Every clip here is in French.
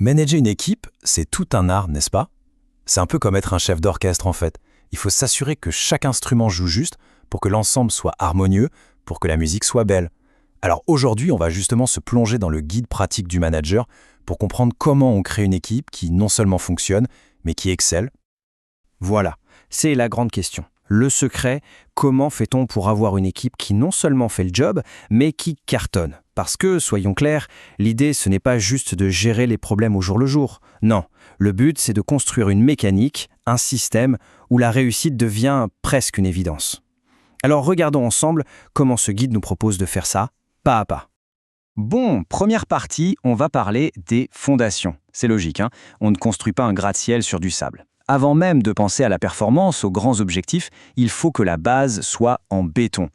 Manager une équipe, c'est tout un art, n'est-ce pas? C'est un peu comme être un chef d'orchestre en fait. Il faut s'assurer que chaque instrument joue juste pour que l'ensemble soit harmonieux, pour que la musique soit belle. Alors aujourd'hui, on va justement se plonger dans le guide pratique du manager pour comprendre comment on crée une équipe qui non seulement fonctionne, mais qui excelle. Voilà, c'est la grande question. Le secret, comment fait-on pour avoir une équipe qui non seulement fait le job, mais qui cartonne? Parce que, soyons clairs, l'idée ce n'est pas juste de gérer les problèmes au jour le jour. Non, le but c'est de construire une mécanique, un système où la réussite devient presque une évidence. Alors regardons ensemble comment ce guide nous propose de faire ça, pas à pas. Bon, première partie, on va parler des fondations. C'est logique, hein? On ne construit pas un gratte-ciel sur du sable. Avant même de penser à la performance, aux grands objectifs, il faut que la base soit en béton.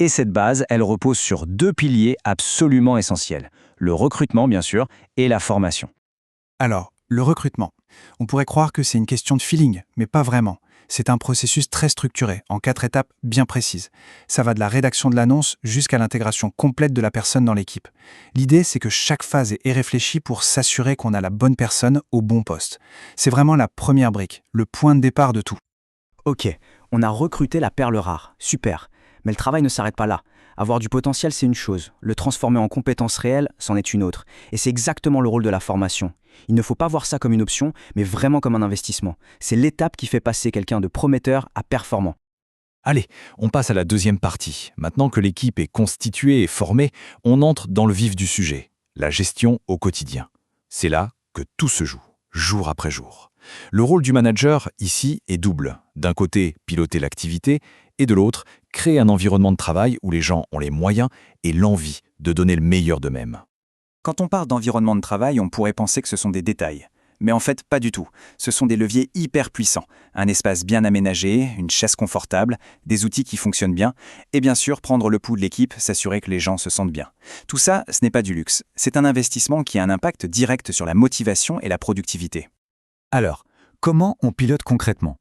Et cette base, elle repose sur deux piliers absolument essentiels. Le recrutement, bien sûr, et la formation. Alors, le recrutement. On pourrait croire que c'est une question de feeling, mais pas vraiment. C'est un processus très structuré, en 4 étapes bien précises. Ça va de la rédaction de l'annonce jusqu'à l'intégration complète de la personne dans l'équipe. L'idée, c'est que chaque phase est réfléchie pour s'assurer qu'on a la bonne personne au bon poste. C'est vraiment la première brique, le point de départ de tout. Ok, on a recruté la perle rare, super. Mais le travail ne s'arrête pas là. Avoir du potentiel, c'est une chose. Le transformer en compétences réelles, c'en est une autre. Et c'est exactement le rôle de la formation. Il ne faut pas voir ça comme une option, mais vraiment comme un investissement. C'est l'étape qui fait passer quelqu'un de prometteur à performant. Allez, on passe à la deuxième partie. Maintenant que l'équipe est constituée et formée, on entre dans le vif du sujet, la gestion au quotidien. C'est là que tout se joue, jour après jour. Le rôle du manager, ici, est double. D'un côté, piloter l'activité, et de l'autre, créer un environnement de travail où les gens ont les moyens et l'envie de donner le meilleur d'eux-mêmes. Quand on parle d'environnement de travail, on pourrait penser que ce sont des détails. Mais en fait, pas du tout. Ce sont des leviers hyper puissants. Un espace bien aménagé, une chaise confortable, des outils qui fonctionnent bien, et bien sûr, prendre le pouls de l'équipe, s'assurer que les gens se sentent bien. Tout ça, ce n'est pas du luxe. C'est un investissement qui a un impact direct sur la motivation et la productivité. Alors, comment on pilote concrètement?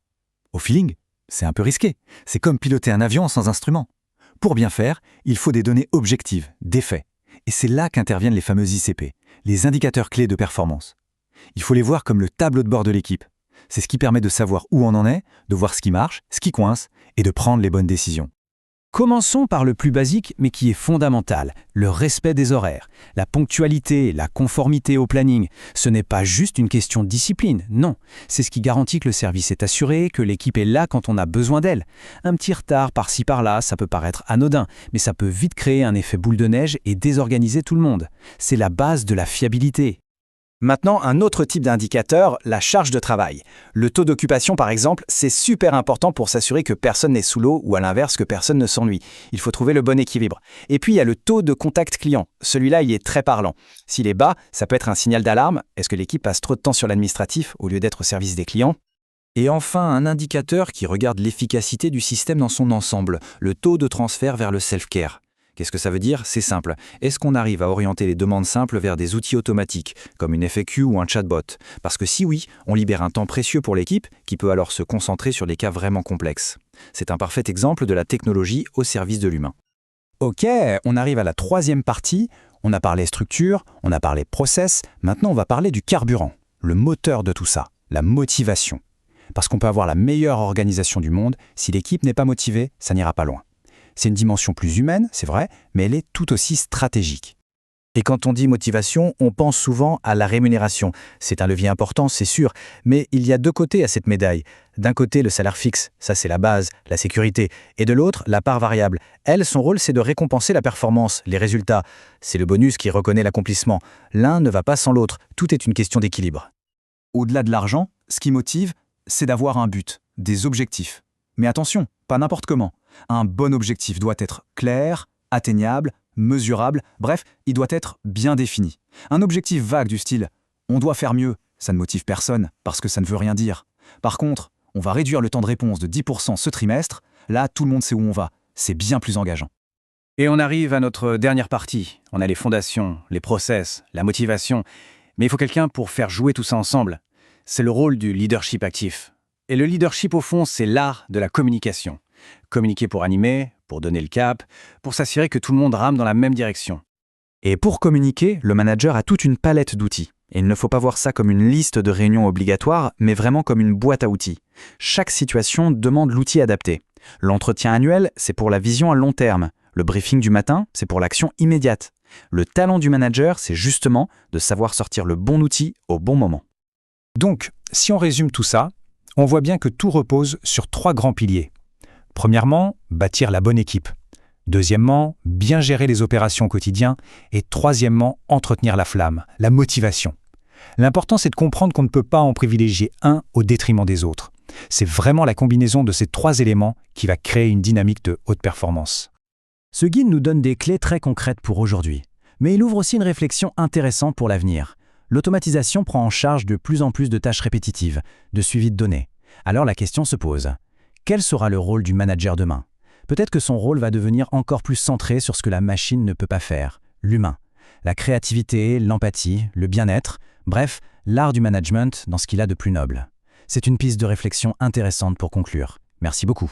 Au feeling, c'est un peu risqué. C'est comme piloter un avion sans instrument. Pour bien faire, il faut des données objectives, des faits. Et c'est là qu'interviennent les fameux ICP, les indicateurs clés de performance. Il faut les voir comme le tableau de bord de l'équipe. C'est ce qui permet de savoir où on en est, de voir ce qui marche, ce qui coince, et de prendre les bonnes décisions. Commençons par le plus basique, mais qui est fondamental, le respect des horaires. La ponctualité, la conformité au planning, ce n'est pas juste une question de discipline, non. C'est ce qui garantit que le service est assuré, que l'équipe est là quand on a besoin d'elle. Un petit retard par-ci par-là, ça peut paraître anodin, mais ça peut vite créer un effet boule de neige et désorganiser tout le monde. C'est la base de la fiabilité. Maintenant, un autre type d'indicateur, la charge de travail. Le taux d'occupation, par exemple, c'est super important pour s'assurer que personne n'est sous l'eau ou à l'inverse que personne ne s'ennuie. Il faut trouver le bon équilibre. Et puis, il y a le taux de contact client. Celui-là, il est très parlant. S'il est bas, ça peut être un signal d'alarme. Est-ce que l'équipe passe trop de temps sur l'administratif au lieu d'être au service des clients ? Et enfin, un indicateur qui regarde l'efficacité du système dans son ensemble, le taux de transfert vers le self-care. Qu'est-ce que ça veut dire? C'est simple. Est-ce qu'on arrive à orienter les demandes simples vers des outils automatiques, comme une FAQ ou un chatbot? Parce que si oui, on libère un temps précieux pour l'équipe, qui peut alors se concentrer sur les cas vraiment complexes. C'est un parfait exemple de la technologie au service de l'humain. Ok, on arrive à la troisième partie. On a parlé structure, on a parlé process. Maintenant, on va parler du carburant, le moteur de tout ça, la motivation. Parce qu'on peut avoir la meilleure organisation du monde, si l'équipe n'est pas motivée, ça n'ira pas loin. C'est une dimension plus humaine, c'est vrai, mais elle est tout aussi stratégique. Et quand on dit motivation, on pense souvent à la rémunération. C'est un levier important, c'est sûr, mais il y a deux côtés à cette médaille. D'un côté, le salaire fixe, ça c'est la base, la sécurité, et de l'autre, la part variable. Elle, son rôle, c'est de récompenser la performance, les résultats. C'est le bonus qui reconnaît l'accomplissement. L'un ne va pas sans l'autre, tout est une question d'équilibre. Au-delà de l'argent, ce qui motive, c'est d'avoir un but, des objectifs. Mais attention, pas n'importe comment. Un bon objectif doit être clair, atteignable, mesurable, bref, il doit être bien défini. Un objectif vague du style « on doit faire mieux », ça ne motive personne parce que ça ne veut rien dire. Par contre, on va réduire le temps de réponse de 10% ce trimestre, là tout le monde sait où on va, c'est bien plus engageant. Et on arrive à notre dernière partie. On a les fondations, les process, la motivation. Mais il faut quelqu'un pour faire jouer tout ça ensemble. C'est le rôle du leadership actif. Et le leadership, au fond, c'est l'art de la communication. Communiquer pour animer, pour donner le cap, pour s'assurer que tout le monde rame dans la même direction. Et pour communiquer, le manager a toute une palette d'outils. Et il ne faut pas voir ça comme une liste de réunions obligatoires, mais vraiment comme une boîte à outils. Chaque situation demande l'outil adapté. L'entretien annuel, c'est pour la vision à long terme. Le briefing du matin, c'est pour l'action immédiate. Le talent du manager, c'est justement de savoir sortir le bon outil au bon moment. Donc, si on résume tout ça, on voit bien que tout repose sur 3 grands piliers. Premièrement, bâtir la bonne équipe. Deuxièmement, bien gérer les opérations au quotidien. Et troisièmement, entretenir la flamme, la motivation. L'important, c'est de comprendre qu'on ne peut pas en privilégier un au détriment des autres. C'est vraiment la combinaison de ces 3 éléments qui va créer une dynamique de haute performance. Ce guide nous donne des clés très concrètes pour aujourd'hui, mais il ouvre aussi une réflexion intéressante pour l'avenir. L'automatisation prend en charge de plus en plus de tâches répétitives, de suivi de données. Alors la question se pose, quel sera le rôle du manager demain ? Peut-être que son rôle va devenir encore plus centré sur ce que la machine ne peut pas faire, l'humain. La créativité, l'empathie, le bien-être, bref, l'art du management dans ce qu'il a de plus noble. C'est une piste de réflexion intéressante pour conclure. Merci beaucoup.